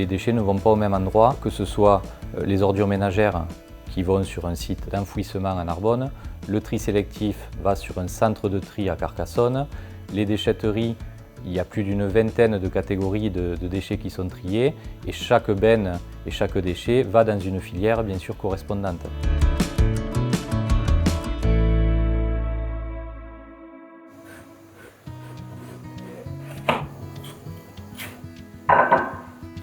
les déchets ne vont pas au même endroit, que ce soit les ordures ménagères qui vont sur un site d'enfouissement à Narbonne, le tri sélectif va sur un centre de tri à Carcassonne, les déchetteries, il y a plus d'une vingtaine de catégories de déchets qui sont triés et chaque benne et chaque déchet va dans une filière bien sûr correspondante.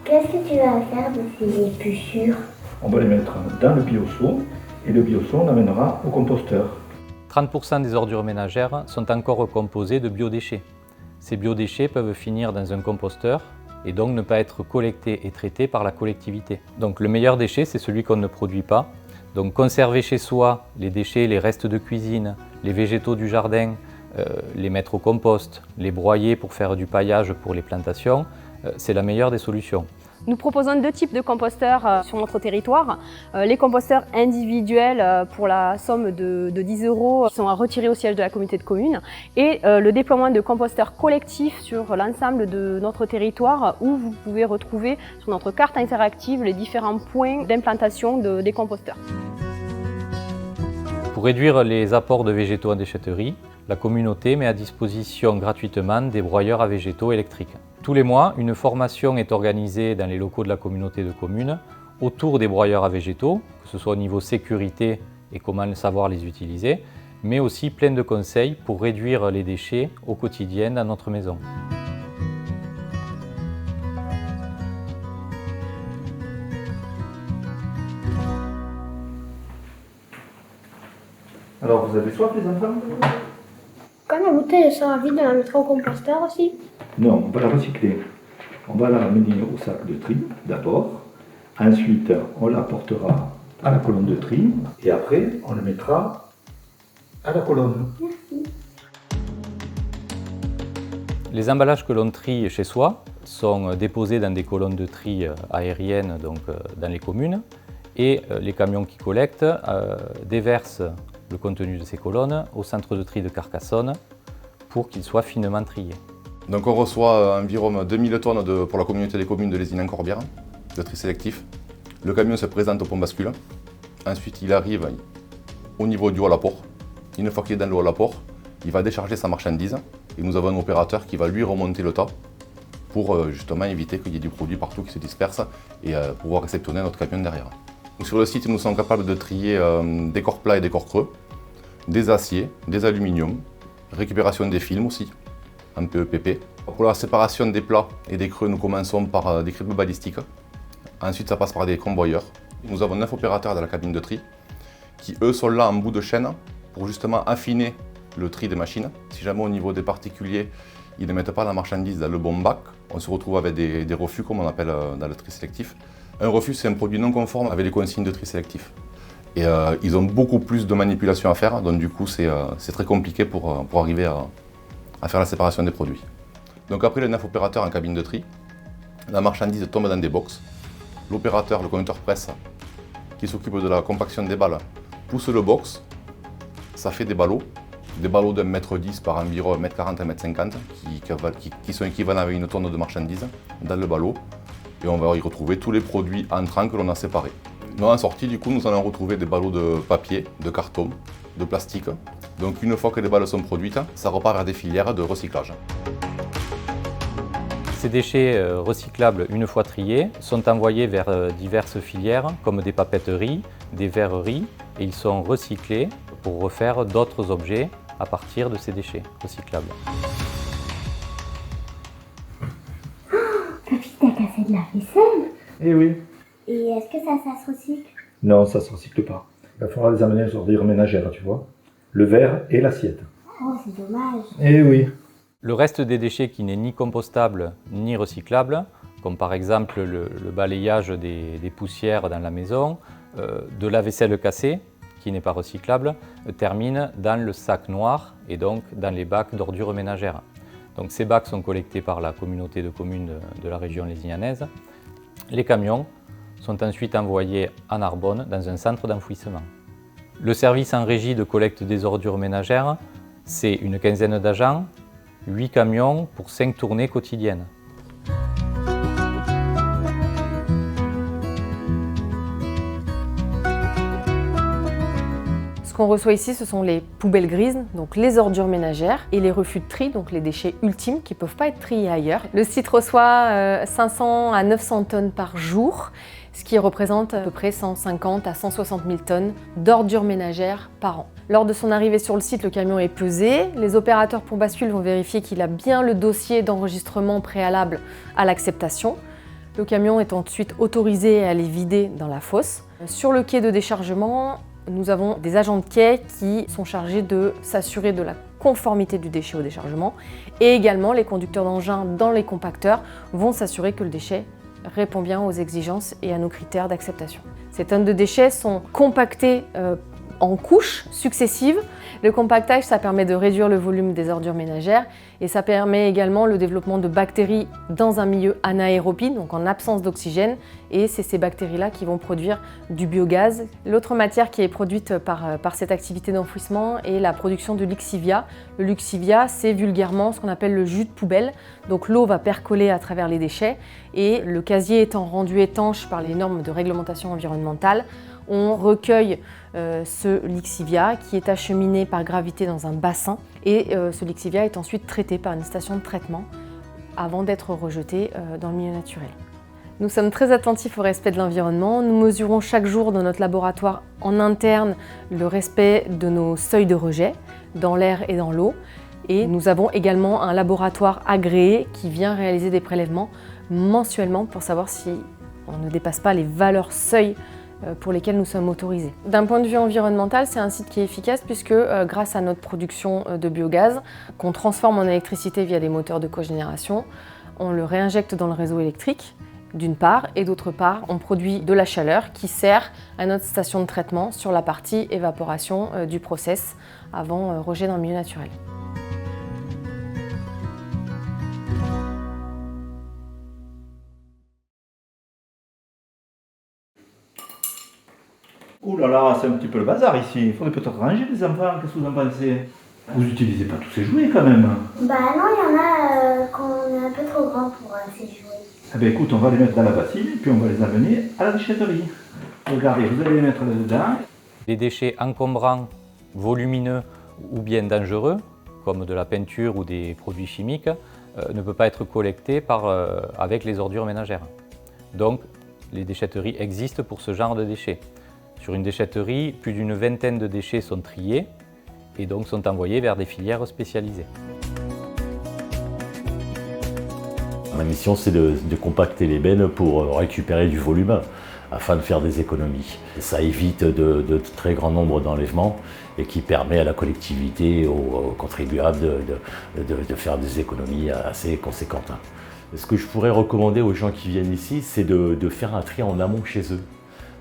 Qu'est-ce que tu vas faire de ces épluchures? On va les mettre dans le bioseau et le bioseau on l'amènera au composteur. 30% des ordures ménagères sont encore composées de biodéchets. Ces biodéchets peuvent finir dans un composteur et donc ne pas être collectés et traités par la collectivité. Donc le meilleur déchet, c'est celui qu'on ne produit pas. Donc conserver chez soi les déchets, les restes de cuisine, les végétaux du jardin, les mettre au compost, les broyer pour faire du paillage pour les plantations, c'est la meilleure des solutions. Nous proposons deux types de composteurs sur notre territoire. Les composteurs individuels pour la somme de 10 € qui sont à retirer au siège de la communauté de communes et le déploiement de composteurs collectifs sur l'ensemble de notre territoire où vous pouvez retrouver sur notre carte interactive les différents points d'implantation des composteurs. Pour réduire les apports de végétaux en déchetterie, la communauté met à disposition gratuitement des broyeurs à végétaux électriques. Tous les mois, une formation est organisée dans les locaux de la communauté de communes autour des broyeurs à végétaux, que ce soit au niveau sécurité et comment savoir les utiliser, mais aussi plein de conseils pour réduire les déchets au quotidien dans notre maison. Alors vous avez soif les enfants? Quand la bouteille sera vide, on la mettra au composteur aussi? Non, on va la recycler. On va la ramener au sac de tri d'abord. Ensuite, on la portera à la colonne de tri. Et après, on le mettra à la colonne. Merci. Les emballages que l'on trie chez soi sont déposés dans des colonnes de tri aériennes donc dans les communes. Et les camions qui collectent déversent le contenu de ces colonnes au centre de tri de Carcassonne pour qu'il soit finement trié. Donc on reçoit environ 2000 tonnes pour la communauté des communes de Lézignan-Corbière, de tri sélectif. Le camion se présente au pont bascule. Ensuite il arrive au niveau du haut à l'apport. Une fois qu'il est dans le haut à l'apport, il va décharger sa marchandise et nous avons un opérateur qui va lui remonter le tas pour justement éviter qu'il y ait du produit partout qui se disperse et pouvoir réceptionner notre camion derrière. Donc, sur le site, nous sommes capables de trier des corps plats et des corps creux, des aciers, des aluminiums, récupération des films aussi, en PEPP. Pour la séparation des plats et des creux, nous commençons par des cribles balistiques. Ensuite, ça passe par des convoyeurs. Nous avons 9 opérateurs dans la cabine de tri qui, eux, sont là en bout de chaîne pour justement affiner le tri des machines. Si jamais au niveau des particuliers, ils ne mettent pas la marchandise dans le bon bac, on se retrouve avec des refus, comme on appelle dans le tri sélectif. Un refus, c'est un produit non conforme avec les consignes de tri sélectif. Et ils ont beaucoup plus de manipulations à faire, donc du coup, c'est très compliqué pour arriver à faire la séparation des produits. Donc après les 9 opérateurs en cabine de tri, la marchandise tombe dans des box. L'opérateur, le conducteur presse, qui s'occupe de la compaction des balles, pousse le box. Ça fait des ballots de 1,10 m par environ 1,40 m, 1,50 m, qui sont équivalents avec une tonne de marchandises dans le ballot. Et on va y retrouver tous les produits entrants que l'on a séparés. Nous, en sortie, du coup, nous allons retrouver des ballots de papier, de carton, de plastique. Donc une fois que les balles sont produites, ça repart vers des filières de recyclage. Ces déchets recyclables, une fois triés, sont envoyés vers diverses filières comme des papeteries, des verreries et ils sont recyclés pour refaire d'autres objets à partir de ces déchets recyclables. Papy, t'as cassé de la vaisselle? Eh oui. Et est-ce que ça se recycle? Non, ça ne se recycle pas. Il va falloir les amener aux ordures ménagères, tu vois. Le verre et l'assiette. Oh, c'est dommage. Eh oui. Le reste des déchets qui n'est ni compostable ni recyclable, comme par exemple le balayage des poussières dans la maison, de la vaisselle cassée, qui n'est pas recyclable, termine dans le sac noir et donc dans les bacs d'ordures ménagères. Donc ces bacs sont collectés par la communauté de communes de la région lézignanaise. Les camions sont ensuite envoyés à Narbonne dans un centre d'enfouissement. Le service en régie de collecte des ordures ménagères, c'est une quinzaine d'agents, 8 camions pour 5 tournées quotidiennes. qu'on reçoit ici, ce sont les poubelles grises, donc les ordures ménagères, et les refus de tri, donc les déchets ultimes qui ne peuvent pas être triés ailleurs. Le site reçoit 500 à 900 tonnes par jour, ce qui représente à peu près 150 à 160 000 tonnes d'ordures ménagères par an. Lors de son arrivée sur le site, le camion est pesé. Les opérateurs pour bascule vont vérifier qu'il a bien le dossier d'enregistrement préalable à l'acceptation. Le camion est ensuite autorisé à aller vider dans la fosse. Sur le quai de déchargement, nous avons des agents de quai qui sont chargés de s'assurer de la conformité du déchet au déchargement, et également les conducteurs d'engins dans les compacteurs vont s'assurer que le déchet répond bien aux exigences et à nos critères d'acceptation. Ces tonnes de déchets sont compactées en couches successives. Le compactage, ça permet de réduire le volume des ordures ménagères et ça permet également le développement de bactéries dans un milieu anaérobie, donc en absence d'oxygène, et c'est ces bactéries-là qui vont produire du biogaz. L'autre matière qui est produite par cette activité d'enfouissement est la production de lixivia. Le lixivia, c'est vulgairement ce qu'on appelle le jus de poubelle, donc l'eau va percoler à travers les déchets et le casier étant rendu étanche par les normes de réglementation environnementale, on recueille ce lixivia qui est acheminé par gravité dans un bassin et ce lixivia est ensuite traité par une station de traitement avant d'être rejeté dans le milieu naturel. Nous sommes très attentifs au respect de l'environnement. Nous mesurons chaque jour dans notre laboratoire en interne le respect de nos seuils de rejet dans l'air et dans l'eau. Et nous avons également un laboratoire agréé qui vient réaliser des prélèvements mensuellement pour savoir si on ne dépasse pas les valeurs seuils pour lesquels nous sommes autorisés. D'un point de vue environnemental, c'est un site qui est efficace puisque grâce à notre production de biogaz, qu'on transforme en électricité via des moteurs de cogénération, on le réinjecte dans le réseau électrique, d'une part, et d'autre part, on produit de la chaleur qui sert à notre station de traitement sur la partie évaporation du process avant rejet dans le milieu naturel. Ouh là là, c'est un petit peu le bazar ici. Il faudrait peut-être ranger les enfants, qu'est-ce que vous en pensez? Vous n'utilisez pas tous ces jouets quand même. Bah non, il y en a qu'on est un peu trop grand pour ces jouets. Eh bien écoute, on va les mettre dans la bassine, puis on va les amener à la déchetterie. Regardez, vous allez les mettre là-dedans. Les déchets encombrants, volumineux ou bien dangereux, comme de la peinture ou des produits chimiques, ne peuvent pas être collectés avec les ordures ménagères. Donc, les déchetteries existent pour ce genre de déchets. Sur une déchetterie, plus d'une vingtaine de déchets sont triés et donc sont envoyés vers des filières spécialisées. Ma mission, c'est de compacter les bennes pour récupérer du volume afin de faire des économies. Ça évite de très grands nombres d'enlèvements et qui permet à la collectivité, aux contribuables de faire des économies assez conséquentes. Ce que je pourrais recommander aux gens qui viennent ici, c'est de faire un tri en amont chez eux.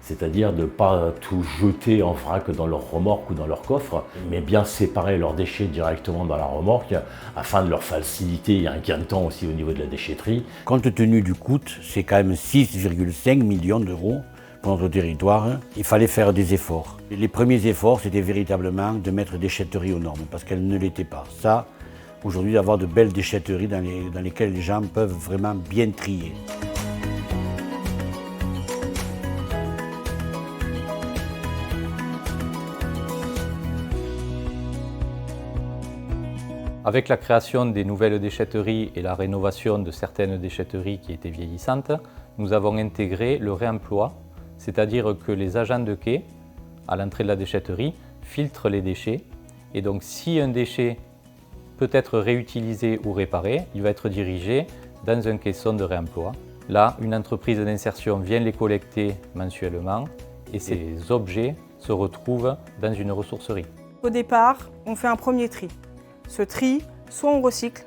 C'est-à-dire de ne pas tout jeter en vrac dans leur remorque ou dans leur coffre, mais bien séparer leurs déchets directement dans la remorque afin de leur faciliter un gain de temps aussi au niveau de la déchetterie. Compte tenu du coût, c'est quand même 6,5 millions d'euros pour notre territoire. Il fallait faire des efforts. Les premiers efforts, c'était véritablement de mettre des déchetteries aux normes, parce qu'elles ne l'étaient pas. Ça, aujourd'hui, d'avoir de belles déchetteries dans lesquelles les gens peuvent vraiment bien trier. Avec la création des nouvelles déchetteries et la rénovation de certaines déchetteries qui étaient vieillissantes, nous avons intégré le réemploi, c'est-à-dire que les agents de quai, à l'entrée de la déchetterie, filtrent les déchets. Et donc si un déchet peut être réutilisé ou réparé, il va être dirigé dans un caisson de réemploi. Là, une entreprise d'insertion vient les collecter mensuellement et ces objets se retrouvent dans une ressourcerie. Au départ, on fait un premier tri. Ce tri, soit on recycle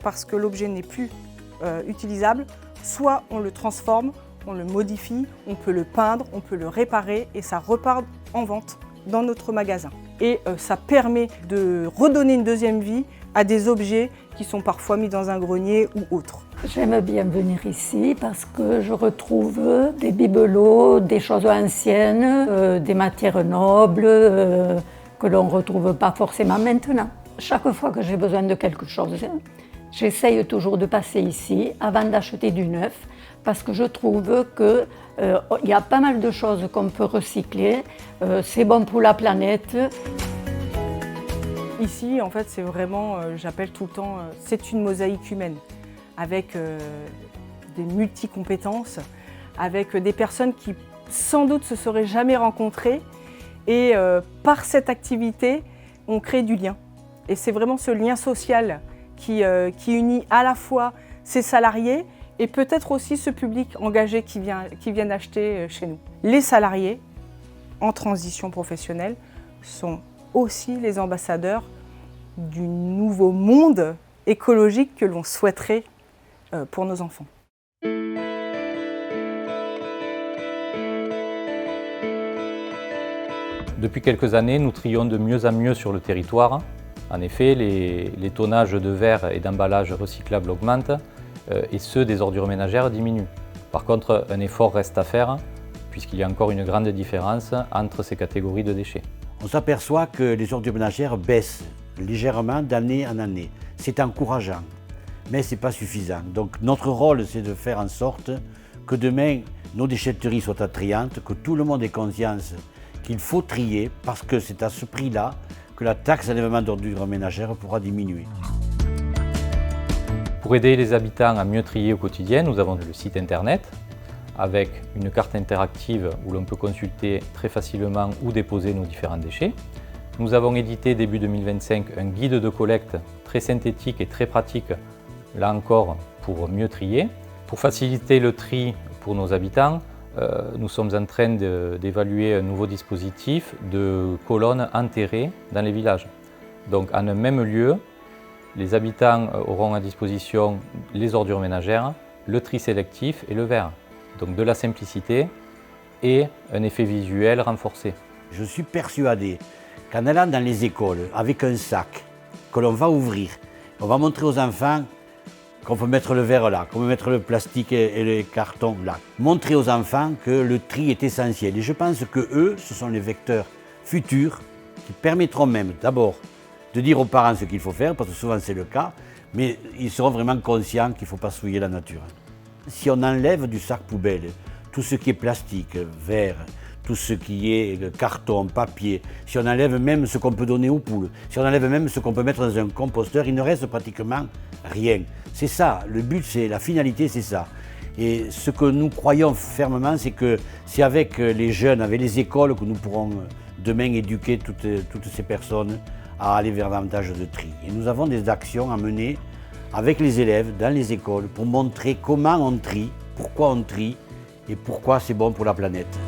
parce que l'objet n'est plus utilisable, soit on le transforme, on le modifie, on peut le peindre, on peut le réparer et ça repart en vente dans notre magasin. Et ça permet de redonner une deuxième vie à des objets qui sont parfois mis dans un grenier ou autre. J'aime bien venir ici parce que je retrouve des bibelots, des choses anciennes, des matières nobles que l'on ne retrouve pas forcément maintenant. Chaque fois que j'ai besoin de quelque chose, j'essaye toujours de passer ici avant d'acheter du neuf parce que je trouve qu'il y a pas mal de choses qu'on peut recycler. C'est bon pour la planète. Ici, en fait, c'est vraiment, j'appelle tout le temps, c'est une mosaïque humaine, avec des multi-compétences, avec des personnes qui sans doute se seraient jamais rencontrées. Et par cette activité, on crée du lien. Et c'est vraiment ce lien social qui unit à la fois ces salariés et peut-être aussi ce public engagé qui vient acheter chez nous. Les salariés en transition professionnelle sont aussi les ambassadeurs du nouveau monde écologique que l'on souhaiterait pour nos enfants. Depuis quelques années, nous trions de mieux en mieux sur le territoire. En effet, les tonnages de verre et d'emballages recyclables augmentent et ceux des ordures ménagères diminuent. Par contre, un effort reste à faire puisqu'il y a encore une grande différence entre ces catégories de déchets. On s'aperçoit que les ordures ménagères baissent légèrement d'année en année. C'est encourageant, mais ce n'est pas suffisant. Donc notre rôle, c'est de faire en sorte que demain, nos déchetteries soient attrayantes, que tout le monde ait conscience qu'il faut trier parce que c'est à ce prix-là que la taxe d'enlèvement d'ordures ménagères pourra diminuer. Pour aider les habitants à mieux trier au quotidien, nous avons le site internet avec une carte interactive où l'on peut consulter très facilement où déposer nos différents déchets. Nous avons édité début 2025 un guide de collecte très synthétique et très pratique, là encore pour mieux trier. Pour faciliter le tri pour nos habitants, nous sommes en train d'évaluer un nouveau dispositif de colonnes enterrées dans les villages. Donc en un même lieu, les habitants auront à disposition les ordures ménagères, le tri sélectif et le verre. Donc de la simplicité et un effet visuel renforcé. Je suis persuadé qu'en allant dans les écoles avec un sac que l'on va ouvrir, on va montrer aux enfants qu'on peut mettre le verre là, qu'on peut mettre le plastique et le carton là. Montrer aux enfants que le tri est essentiel. Et je pense que eux, ce sont les vecteurs futurs qui permettront même d'abord de dire aux parents ce qu'il faut faire, parce que souvent c'est le cas, mais ils seront vraiment conscients qu'il ne faut pas souiller la nature. Si on enlève du sac poubelle tout ce qui est plastique, verre, tout ce qui est carton, papier, si on enlève même ce qu'on peut donner aux poules, si on enlève même ce qu'on peut mettre dans un composteur, il ne reste pratiquement rien. C'est ça, le but, c'est la finalité, c'est ça. Et ce que nous croyons fermement, c'est que c'est avec les jeunes, avec les écoles que nous pourrons demain éduquer toutes ces personnes à aller vers davantage de tri. Et nous avons des actions à mener avec les élèves dans les écoles pour montrer comment on trie, pourquoi on trie et pourquoi c'est bon pour la planète.